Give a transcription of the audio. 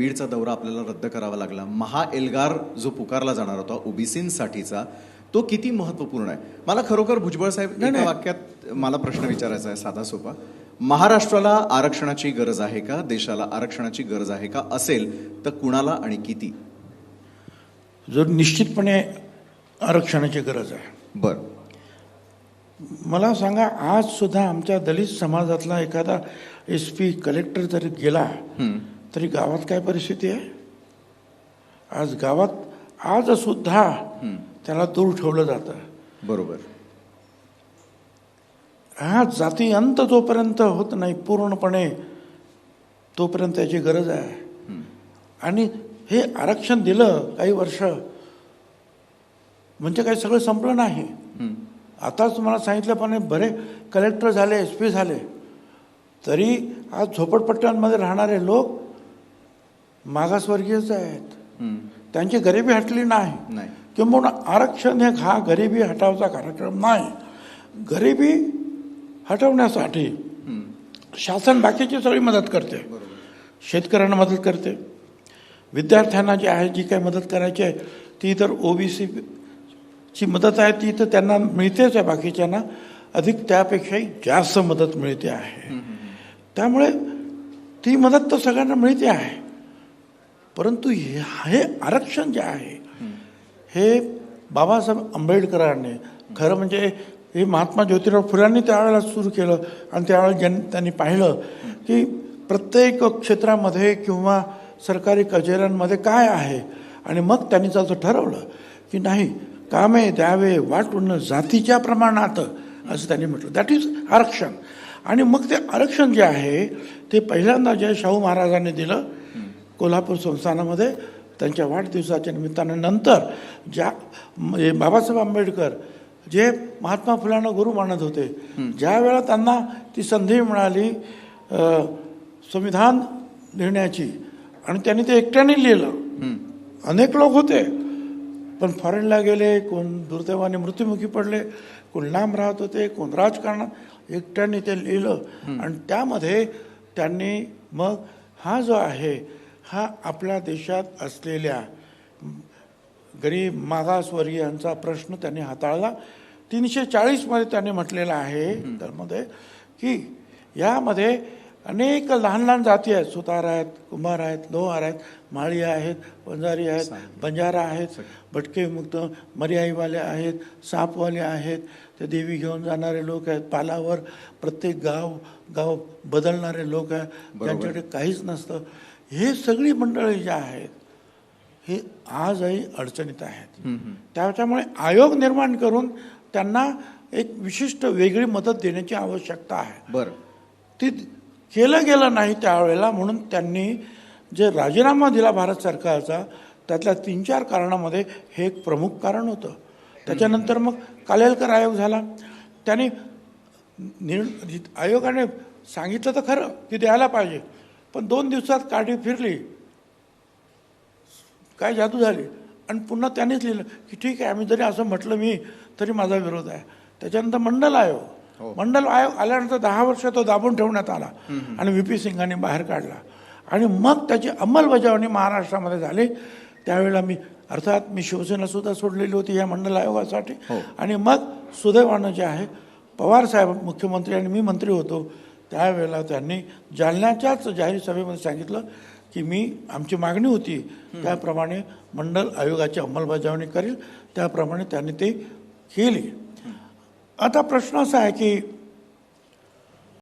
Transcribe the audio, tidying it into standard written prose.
बीडचा दौरा आपल्याला रद्द करावा लागला. महाएल्गार जो पुकारला जाणार होता ओबीसींसाठीचा, तो किती महत्त्वपूर्ण आहे? मला खरोखर भुजबळ साहेब एका वाक्यात मला प्रश्न विचारायचा आहे, साधा सोपा. महाराष्ट्राला आरक्षणाची गरज आहे का? देशाला आरक्षणाची गरज आहे का? असेल तर कुणाला आणि किती? जर निश्चितपणे आरक्षणाची गरज आहे. बरं, मला सांगा, आज सुद्धा आमच्या दलित समाजातला एखादा SP कलेक्टर जरी गेला तरी गावात काय परिस्थिती आहे? आज गावात आज सुद्धा त्याला दूर ठेवलं जातं. बरोबर. हा जाती अंत जोपर्यंत होत नाही पूर्णपणे, तोपर्यंत त्याची गरज आहे. आणि हे आरक्षण दिलं काही वर्ष म्हणजे काही सगळं संपलं नाही. आताच मला सांगितल्याप्रमाणे बरे कलेक्टर झाले, SP झाले, तरी आज झोपडपट्ट्यांमध्ये राहणारे लोक मागासवर्गीयच आहेत. त्यांची गरिबी हटली नाही. किंवा आरक्षण हा गरिबी हटावचा कार्यक्रम नाही. गरिबी हटवण्यासाठी शासन बाकीची सगळी मदत करते. शेतकऱ्यांना मदत करते, विद्यार्थ्यांना जी आहे जी काही मदत करायची आहे ती तर OBC ची मदत आहे ती तर त्यांना मिळतेच आहे, बाकीच्यांना अधिक त्यापेक्षाही जास्त मदत मिळते आहे. त्यामुळे ती मदत तर सगळ्यांना मिळते आहे. परंतु हे आरक्षण जे आहे हे बाबासाहेब आंबेडकरांनी, खरं म्हणजे हे महात्मा ज्योतिराव फुल्यांनी त्यावेळेला सुरू केलं. आणि त्यावेळेला त्यांनी पाहिलं की प्रत्येक क्षेत्रामध्ये किंवा सरकारी कचेऱ्यांमध्ये काय आहे, आणि मग त्यांनी असं ठरवलं की नाही, कामे द्यावे वाटून जातीच्या प्रमाणात, असं त्यांनी म्हटलं. दॅट इज आरक्षण. आणि मग ते आरक्षण जे आहे ते पहिल्यांदा जे शाहू महाराजांनी दिलं कोल्हापूर संस्थानामध्ये त्यांच्या वाढदिवसाच्या निमित्तानं. नंतर ज्या बाबासाहेब आंबेडकर जे महात्मा फुल्यांना गुरु मानत होते, ज्या वेळा त्यांना ती संधी मिळाली संविधान लिहिण्याची, आणि त्यांनी ते एकट्याने लिहिलं. अनेक लोक होते पण फॉरेनला गेले, कोण दुर्दैवाने मृत्युमुखी पडले, कोण लांब राहत होते, कोण राजकारणात. एकट्याने ते लिहिलं. आणि त्यामध्ये त्यांनी मग हा जो आहे हा आपल्या देशात असलेल्या गरीब मागासवर्गीयांचा प्रश्न त्यांनी हाताळला. 340 मध्ये त्यांनी म्हटलेलं आहे त्यामध्ये की यामध्ये अनेक लहान लहान जाती आहेत. सुतार आहेत, कुंभार आहेत, लोहार आहेत, माळी आहेत, वंजारी आहेत, बंजारा आहेत, भटके मुक्त मर्याईवाले आहेत, सापवाले आहेत, ते देवी घेऊन जाणारे लोक आहेत, पालावर प्रत्येक गाव बदलणारे लोक आहेत, त्यांच्याकडे काहीच नसतं. हे सगळी मंडळी जी आहेत हे आजही अडचणीत आहेत. त्याच्यामुळे आयोग निर्माण करून त्यांना एक विशिष्ट वेगळी मदत देण्याची आवश्यकता आहे. बरं, ती केलं गेलं नाही त्यावेळेला. म्हणून त्यांनी जे राजीनामा दिला भारत सरकारचा, त्यातल्या 3-4 कारणामध्ये हे एक प्रमुख कारण होतं. त्याच्यानंतर मग कालेलकर आयोग झाला. त्यांनी आयोगाने सांगितलं तर खरं की द्यायला पाहिजे, पण 2 दिवसात काठी फिरली, काय जादू झाली, आणि पुन्हा त्यांनीच लिहिलं की ठीक आहे, आम्ही जरी असं म्हटलं मी तरी माझा विरोध आहे. त्याच्यानंतर मंडल आयोग आल्यानंतर 10 वर्ष तो दाबून ठेवण्यात आला आणि VP सिंगांनी बाहेर काढला. आणि मग त्याची अंमलबजावणी महाराष्ट्रामध्ये झाली. त्यावेळेला मी शिवसेना सुद्धा सोडलेली होती या मंडल आयोगासाठी. आणि मग सुदैवानं जे आहे पवार साहेब मुख्यमंत्री आणि मी मंत्री होतो, त्यावेळेला त्यांनी जालन्याच्याच जाहीर सभेमध्ये सांगितलं की आमची मागणी होती त्याप्रमाणे मंडल आयोगाची अंमलबजावणी करेल. त्याप्रमाणे त्यांनी ते केली. आता प्रश्न असा आहे की